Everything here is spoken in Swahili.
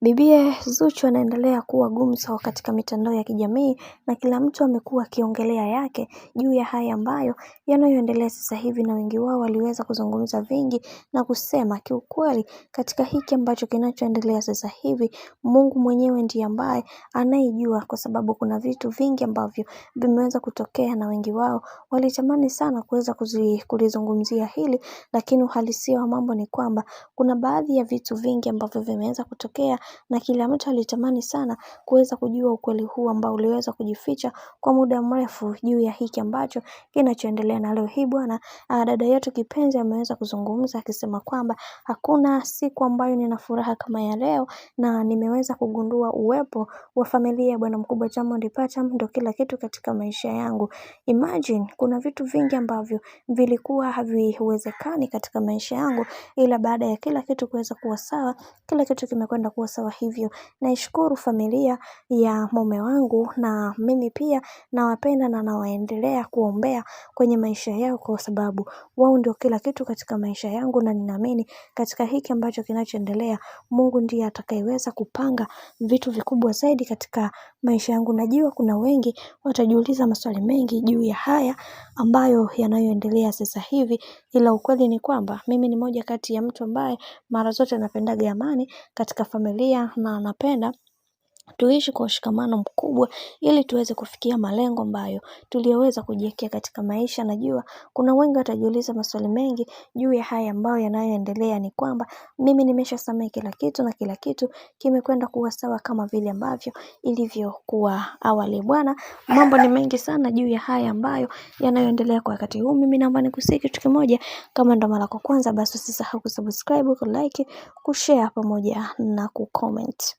Bibiye Zuchu anaendelea kuwa gumzo katika mitandao ya kijamii na kila mtu amekuwa akiongelea yake juu ya haya ambayo yanayoendelea sasa hivi, na wengi wao waliweza kuzungumza vingi na kusema kiukweli katika hiki ambacho kinachoendelea sasa hivi Mungu mwenyewe ndiye ambaye anayejua, kwa sababu kuna vitu vingi ambavyo vimeweza kutokea na wengi wao walitamani sana kuweza kulizungumzia hili, lakini uhalisia wa mambo ni kwamba kuna baadhi ya vitu vingi ambavyo vimeweza kutokea na kila mtu alitamani sana kuweza kujua ukweli huu ambao uliweza kujificha kwa muda mrefu juu ya hiki ambacho kinachoendelea. Na leo hii bwana, dada yetu kipenzi ameweza kuzungumza akisema kwamba hakuna siku ambayo nina furaha kama ya leo, na nimeweza kugundua uwepo wa familia ya bwana mkubwa Diamond Platnumz ndio kila kitu katika maisha yangu. Imagine, kuna vitu vingi ambavyo vilikuwa haviwezekani katika maisha yangu, ila baada ya kila kitu kuweza kuwa sawa, kila kitu kimekwenda kuwa sawa. Hivyo naishukuru familia ya mume wangu, na mimi pia nawapenda na nawaendelea kuombea kwenye maisha yao, kwa sababu wao ndio kila kitu katika maisha yangu, na ninaamini katika hiki ambacho kinachoendelea Mungu ndiye atakayeweza kupanga vitu vikubwa zaidi katika maisha yangu. Najua kuna wengi watajiuliza maswali mengi juu ya haya ambayo yanayoendelea sasa hivi, ila ukweli ni kwamba mimi ni moja kati ya mtu ambaye mara zote napendaga amani katika familia, na napenda tuishi kwa ushikamano mkubwa ili tuweze kufikia malengo ambayo tuliyoweza kujiwekea katika maisha. Najua kuna wengi watajiuliza maswali mengi juu ya haya ambayo yanayoendelea. Ni kwamba mimi nimeshasamehe kila kitu na kila kitu kimekwenda kuwa sawa kama vile ambavyo ilivyokuwa awali. Bwana, mambo ni mengi sana juu ya haya ambayo yanayoendelea kwa wakati huu. Mimi naomba nikusihi kitu kimoja, kama ndo mara yako kwanza, basi usisahau kusubscribe, kulike, kushare pamoja na kucomment.